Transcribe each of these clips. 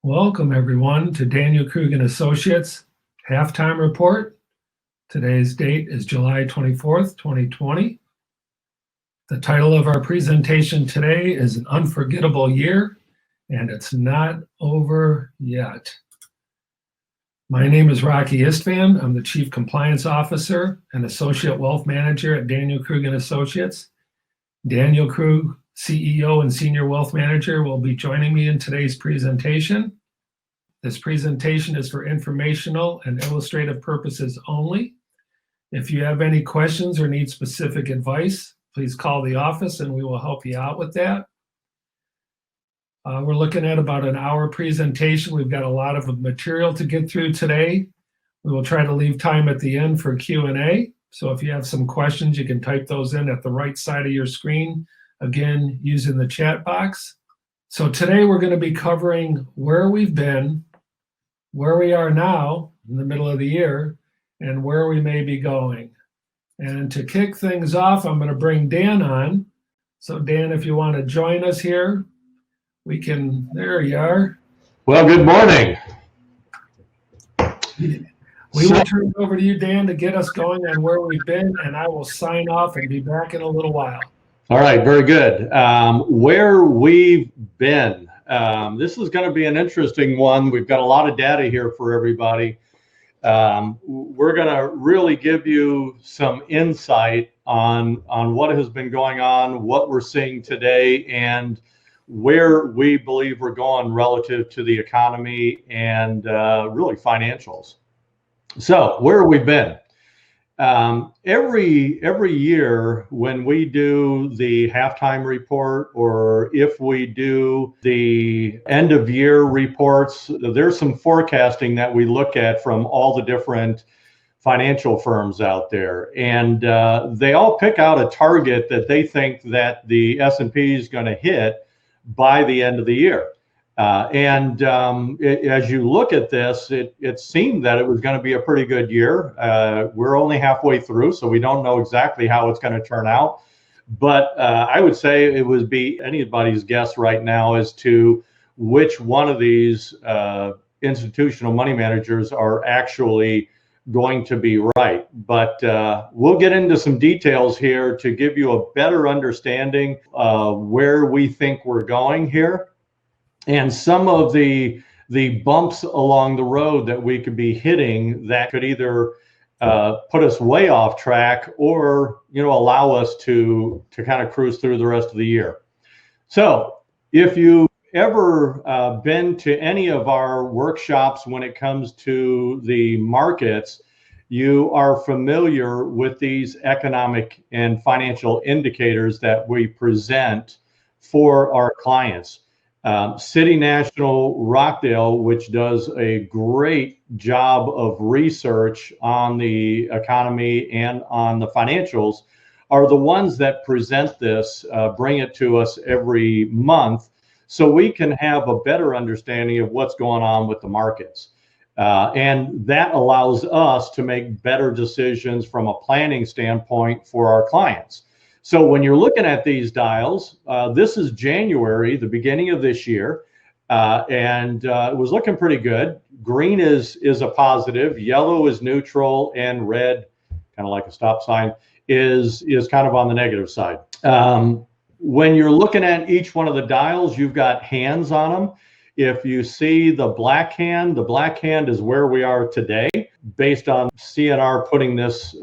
Welcome everyone to Daniel Krug and Associates Halftime Report. Today's date is July 24th, 2020. The title of our presentation today is An Unforgettable Year, and it's not over yet. My name is Rocky Istvan. I'm the Chief Compliance Officer and Associate Wealth Manager at Daniel Krug and Associates. Daniel Krug, CEO and Senior Wealth Manager, will be joining me in today's presentation. This presentation is for informational and illustrative purposes only. If you have any questions or need specific advice, please call the office and we will help you out with that. We're looking at about an hour presentation. We've got a lot of material to get through today. We will try to leave time at the end for Q&A. So if you have some questions, you can type those in at the right side of your screen, again, using the chat box. So today we're going to be covering where we've been, where we are now in the middle of the year, and where we may be going. And to kick things off, I'm going to bring Dan on. So Dan, if you want to join us here, we can, there you are. Well, good morning. We will turn it over to you, Dan, to get us going on where we've been, and I will sign off and be back in a little while. All right, very good. Where we've been. This is going to be an interesting one. We've got a lot of data here for everybody. We're going to really give you some insight on what has been going on, what we're seeing today, and where we believe we're going relative to the economy and really financials. So where have we been? Every year when we do the halftime report, or if we do the end of year reports, there's some forecasting that we look at from all the different financial firms out there, and they all pick out a target that they think that the S&P is going to hit by the end of the year. As you look at this, it seemed that it was going to be a pretty good year. We're only halfway through, so we don't know exactly how it's going to turn out. But I would say it would be anybody's guess right now as to which one of these institutional money managers are actually going to be right. But we'll get into some details here to give you a better understanding of where we think we're going here, and some of the bumps along the road that we could be hitting that could either put us way off track or allow us to kind of cruise through the rest of the year. So if you ever been to any of our workshops when it comes to the markets, you are familiar with these economic and financial indicators that we present for our clients. City National Rockdale, which does a great job of research on the economy and on the financials, are the ones that present this, bring it to us every month, so we can have a better understanding of what's going on with the markets. And that allows us to make better decisions from a planning standpoint for our clients. So when you're looking at these dials, this is January, the beginning of this year, and it was looking pretty good. Green is a positive, yellow is neutral, and red, kind of like a stop sign, is kind of on the negative side. When you're looking at each one of the dials, you've got hands on them. If you see the black hand is where we are today, based on CNR putting this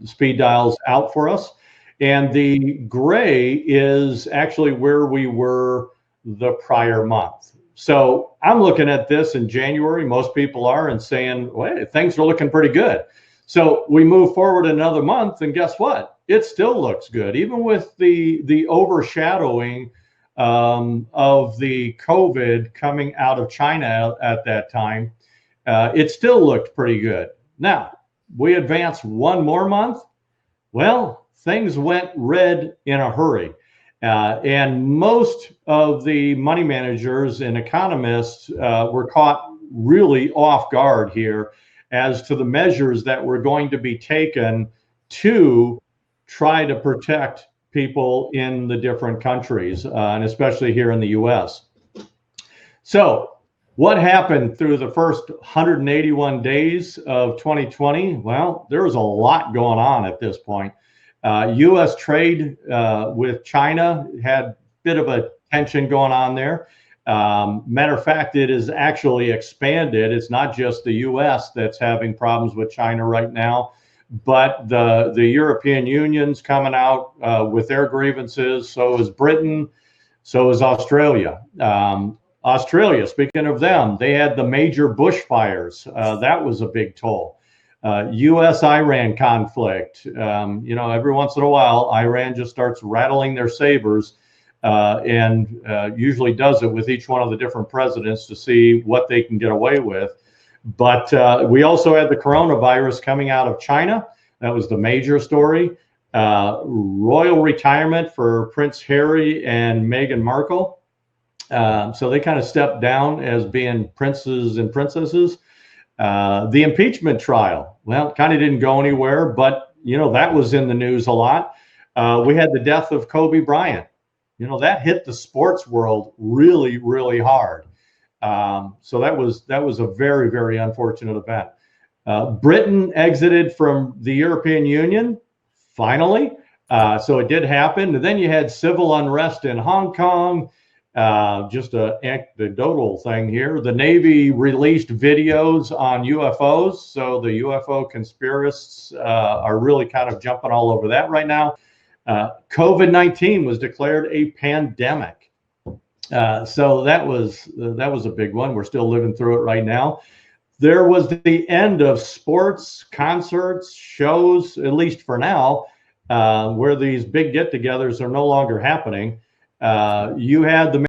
speed dials out for us. And the gray is actually where we were the prior month. So I'm looking at this in January, most people are, and saying, well, things are looking pretty good. So we move forward another month, and guess what? It still looks good, even with the overshadowing of the COVID coming out of China at that time. It still looked pretty good. Now, we advance one more month. Well, things went red in a hurry. And most of the money managers and economists were caught really off guard here as to the measures that were going to be taken to try to protect people in the different countries, and especially here in the US. So What happened through the first 181 days of 2020? Well, there was a lot going on at this point. U.S. trade with China had a bit of a tension going on there. Matter of fact, it is actually expanded. It's not just the U.S. that's having problems with China right now, but the European Union's coming out with their grievances. So is Britain. So is Australia. Australia, speaking of them, they had the major bushfires. That was a big toll. U.S.-Iran conflict. Every once in a while, Iran just starts rattling their sabers and usually does it with each one of the different presidents to see what they can get away with. But we also had the coronavirus coming out of China. That was the major story. Royal retirement for Prince Harry and Meghan Markle. So they kind of stepped down as being princes and princesses. The impeachment trial, well, kind of didn't go anywhere, but, that was in the news a lot. We had the death of Kobe Bryant. That hit the sports world really, really hard. So that was a very, very unfortunate event. Britain exited from the European Union, finally. So it did happen. And then you had civil unrest in Hong Kong. Just an anecdotal thing here. The Navy released videos on UFOs. So the UFO conspiracists are really kind of jumping all over that right now. COVID-19 was declared a pandemic. So that was a big one. We're still living through it right now. There was the end of sports, concerts, shows, at least for now, where these big get-togethers are no longer happening. You had the